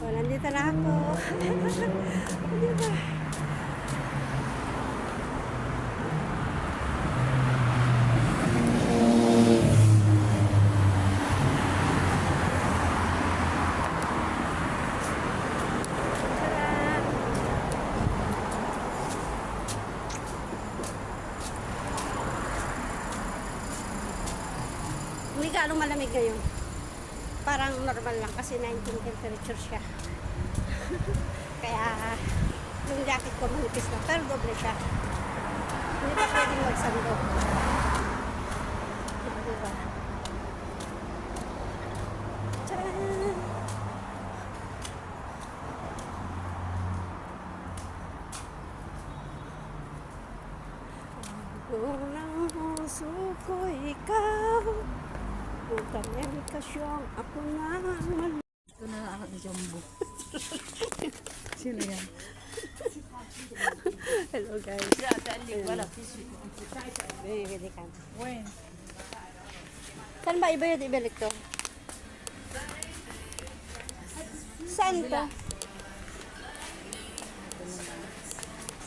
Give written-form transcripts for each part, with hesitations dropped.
Nandito na ako. Diba? Hindi gaano malamig ngayon. Parang normal lang kasi 19 temperature siya. Kaya yung jacket ko manipis na pero doble siya. Hindi pa pwedeng magsando. Diba? Tcharan! Unang puso ko ikaw, utangin ka siyang ako na naman. Ito na ako ni Jumbo. Sino yan? Hello guys. Wala. Bibili ka. When? Saan ba iba yun ibalik to? Saan to?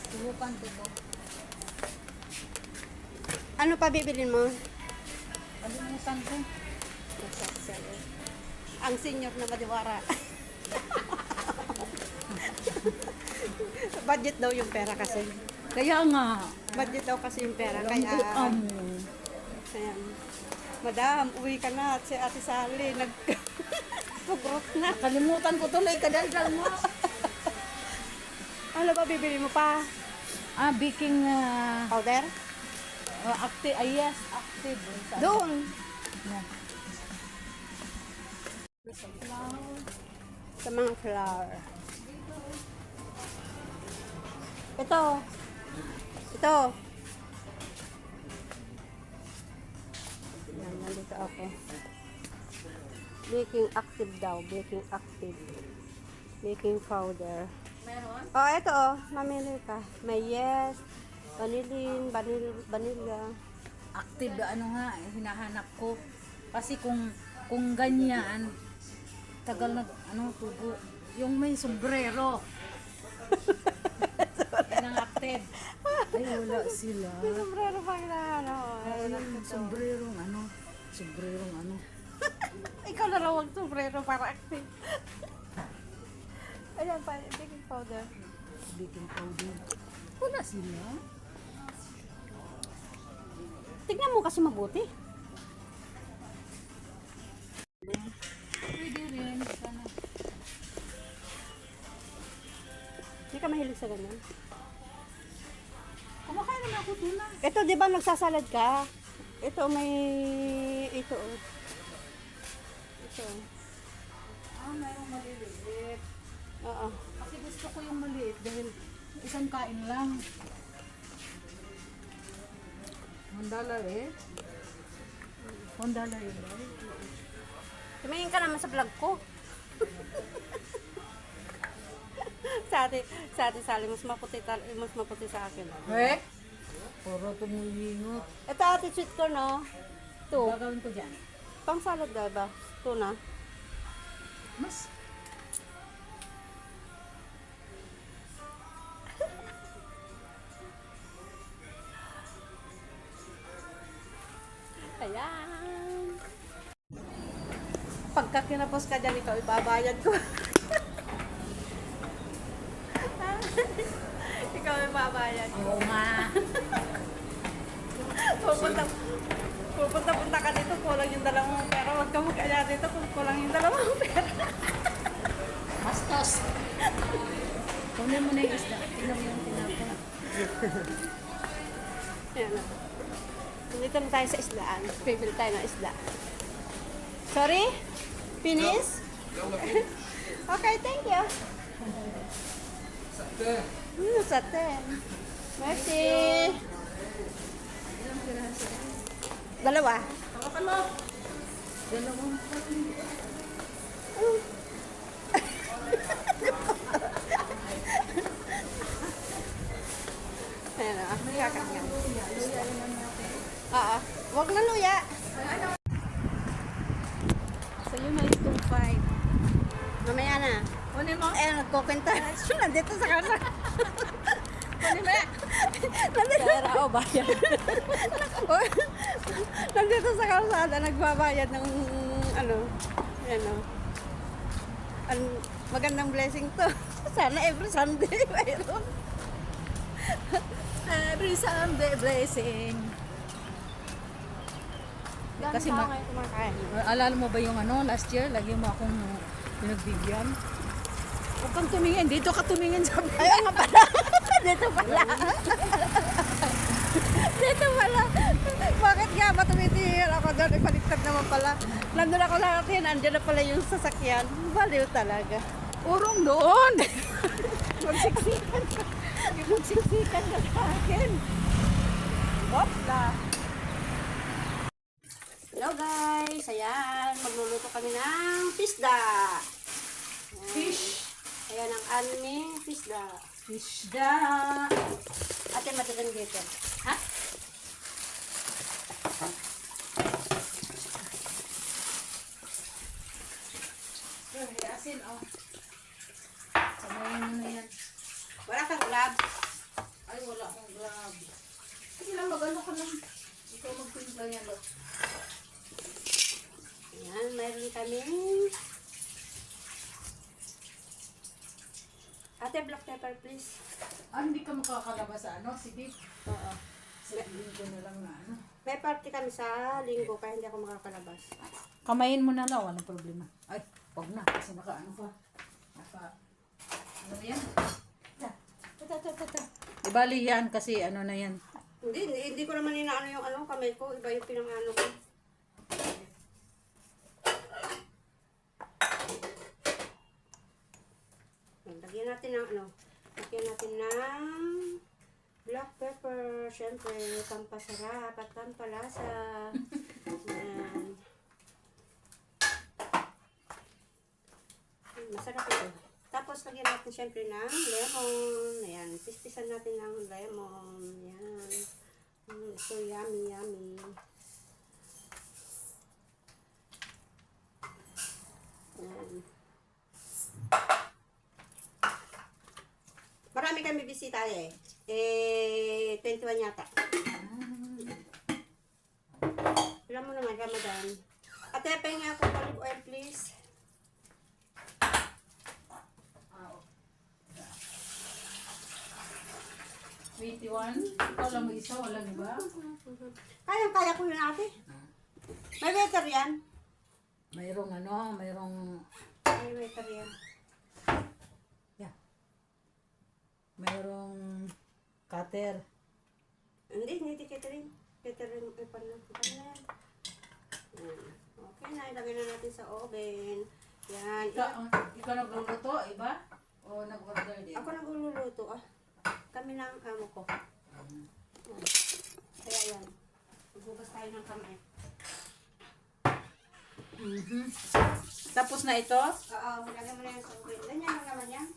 Subukan ko to. Ano pa bibilin mo? Kalimutan ko. Ang senior na madiwara. Budget daw yung pera kasi. Kaya nga. Budget daw kasi yung pera. Kaya, kaya, Madam, uwi ka na. At si Ate Sally, nag-pugrot na. Kalimutan ko tuloy. Kadaldal mo. Ano ba bibili mo pa? Baking Powder? active. Yes, active. Doon. Yeah. Sa mga flower. Ito. Ito. Yan, nandito ako. Baking active daw. Baking active. Baking powder. Meron? Oh, ito oh. Mamili ka. May yes. Vanillin. Vanilla. Active, ano nga, hinahanap ko. Kasi kung ganyan, tagal na, tubo. Yung may sombrero. Yan ang active. Ay, wala sila. May sombrero pa ano. Sombrerong ano. Ikaw na lang wag sombrero para active. Ayan pa, baking powder. Baking powder. Wala sila. Tignan mo kasi mabuti. Pwede rin. Sana. Hindi ka mahilig sa ganun. Kumakain naman ako doon na. Ito, di ba nagsasalad ka? Ito may... Ito. Ito. Mayroong maliliit. Oo. Kasi gusto ko yung maliit dahil isang kain lang. $1 eh. $1 yun ba? Tumingin ka naman sa vlog ko. sa ate Sally, mas maputi sa akin. Eh? Puro tumulingot. Ito ate sweet ko, no? Ito. Gagawin ko dyan. Pang salad ba? Tuna. Mas. Ayan. Pagka kinapos ka dyan, ikaw ibabayad ko. Ikaw ibabayad ko. Oo nga. Pupunta ka dito, kulang yung dalawang pera. Huwag ka mag-aya dito kung kulang yung dalawang pera. Bastos. Kunin mo na yung isda. Tingnan mo yung tinapa. Ayan na. Nandito na tayo sa isdaan. Bibili tayo ng isda. Sorry? Finish? Okay, thank you. Sate. Merci. Dalawa. Hawakan mo. Dalawang. Ayan na. Kakain. Oo. Huwag na luya. So yun na yung 2.5. Mamaya na. Kunin mo. Eh, nagkukwenta. Nandito sa kasa. Kunin mo. Pera o bayad. Nandito sa kalsada, nagbabayad ng ano, magandang blessing to. Sana every Sunday mayroon. Every Sunday blessing. Kasi kumakain. alala mo ba yung ano, last year, lagi mo akong pinagbigyan. Huwag kang tumingin. Dito ka tumingin sa Ayun nga pala. Dito pala. Dito pala. Bakit nga ba tumitingin ako doon? Ipaliktad naman pala. Nandun ako sa akin, andyan na pala yung sasakyan. Baliw talaga. urong doon. Magsiksikan ka. Magsiksikan ka sa akin. Bopla. Hello guys, ayan, magluluto kami ng pisda. Ayan. Fish. Ayan ang aming pisda. Fish da. Ate, matigan dito. Ha? Asin, oh. Sabayan mo na yan. Wala kang gloves. Ay, wala akong grab. Sige lang, mag-ano ka lang. Ikaw magpimpla yan, oh. Ayan, mayroon kaming... Ate, black pepper please. Ah, hindi ka makakalabas sa ano, si Dave? Oo. Sabihin ko na lang na ano. May party kami sa linggo kaya hindi ako makakalabas. Kamayin mo na lang, walang problema. Ay, wag na, kasi ano pa. Ano yan? Ibali yan kasi ano na yan. Hindi ko naman inaano yung ano, kamay ko. Iba yung pinangano ko. Lagyan natin ng ano. Lagyan natin ng black pepper. Siyempre, pampasarap at pampalasa. Ayan. Masarap ito. Tapos, lagyan natin siyempre ng lemon. Ayan. Pispisan natin ng lemon. Ayan. So, yummy, yummy. Ayan. Marami kami bisita eh. 21 yata. Alam mo naman, Ramadan. Ate, pahinga ako olive oil, please. 21? Ikaw lang mag-isa, walang iba? Kaya ko yun ate. May waiter yan. Mayroong ano, mayroong... May waiter yan. Yeah. Mayroong cutter. Hindi catering. Catering, paano na yan? Yan. Okay na, ilagay na natin sa oven. Yan. Ikaw nagluluto, iba? O nag-order din? Ako nagluluto ah. Kami na ang amo ko. Yan. Kaya yan. Maghugas tayo ng kamay. Tapos na ito? Oo, lagay mo na yan sa oven. Ganyan lang naman yan.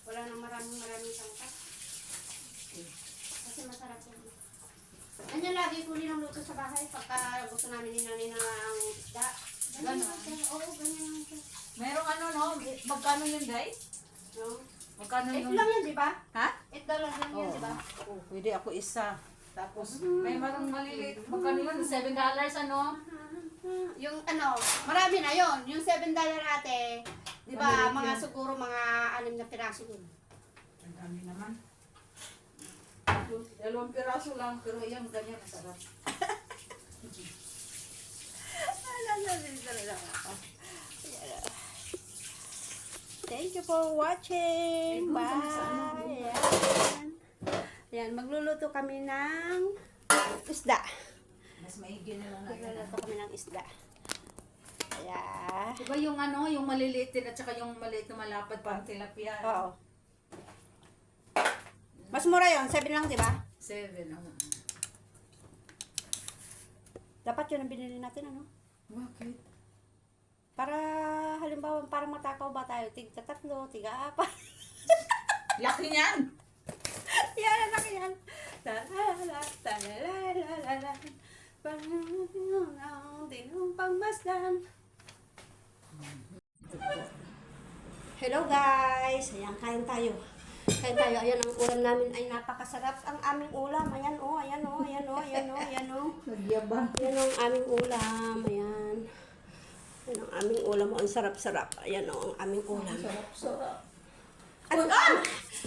Wala nang maraming sangkap. Kasi masarap yan. Ganyan lagi ko rin ang luto sa bahay pagka gusto namin ni nanay ng isda. Ganyan lang siya. Oo, ganyan lang siya. Mayroong ano, no? Magkano yun, Day? No? Magkano Ito yung... lang yan, di ba? Ha? Ito lang yan, di ba? Oh, pwede ako isa. Tapos, may marong maliliit. Magkano yun? $7, ano? Yung ano, marami na yon. Yung $7 ate, di ba, Maliit mga yun. siguro mga 6 na piraso yun. Ang dami naman. 2 piraso lang, pero yan, ganyan, masarap. Thank you for watching. Ay, Bye. Ayan, magluluto kami ng isda. Mas maigi na lang na yan. Magluluto kami ng isda. Ayan. Diba yung ano, yung maliliit din at saka yung maliit na malapad pang tilapia? Oo. Mas mura yon, 7 lang, di ba? 7, Dapat yun ang binili natin, ano? Bakit? Para, halimbawa, parang matakaw ba tayo? Tig-3, tig-4. Laki niyan! Yan, anak yan. Talala, talalalala. Panunang tinumpang masdan. Hello guys! Ayan, kain tayo. Kain tayo. Ayan, ang ulam namin ay napakasarap. Ang aming ulam. Ayan o, ayan o, ayan o, ayan o, ayan o. Nagyabang. Ayan o, ang aming ulam. Ayan. Ayan ang aming ulam. Ang sarap-sarap. Ayan o, ang aming ulam. Sarap. At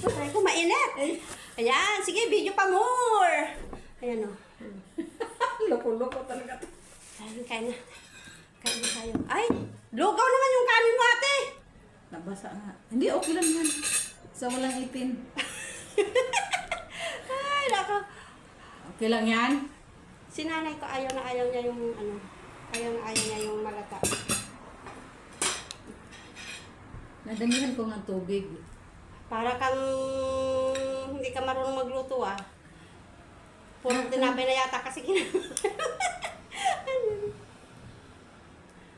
ay ko mainit. Ayan, sige, video pa more. Ayan o. Loko-loko talaga. Ayan, kain na. Kain na tayo. Ay, lugaw naman yung kanin mo ate. Nabasa nga. Hindi, okay lang yan. Sa walang ipin. Ay, nako. Okay lang yan? Si nanay ko ayaw na ayaw niya yung ano, ayaw na ayaw niya yung malata. Nadamihan ko ng tubig. Para kang hindi ka marunong magluto ah. Puro tinapay na yata kasi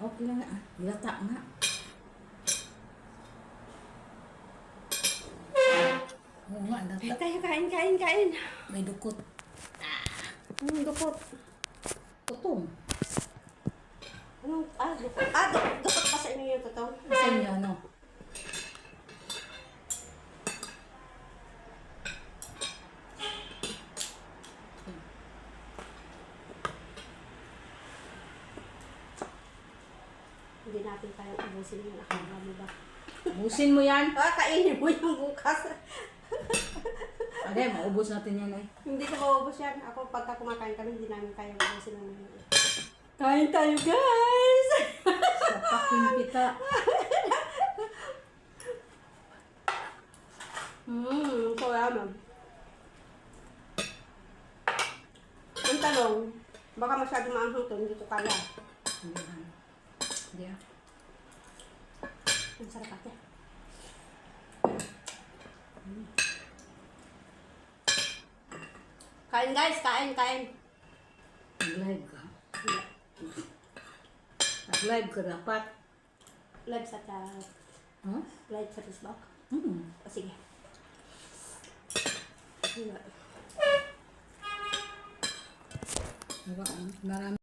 Okay lang nga. Lata nga. Oo nga, lata. Kain tayo, kain. May dukot. Dukot. Tutong. Anong, dukot. Dukot pa sa inyo yung totoo. Sa inyo, ano? Hindi natin kayang ubusin yung akala mo ba? Busin mo yan. Kainin mo yung bukas. Ade, maubos natin yan eh. Hindi ko maubos yan. Ako pagka kumakain kami, hindi namin kayang ubusin ng mga. Kain tayo guys! Sapakin kita. So yaman. Ang tanong, baka masyado maanghang to, hindi ko kaya. Hindi ah. Hindi ah. Ang sarap ate. Kain guys, kain. Nag-live ka. Nag-live ka dapat. Live sa Huh? live sa Facebook. O sige. Marami.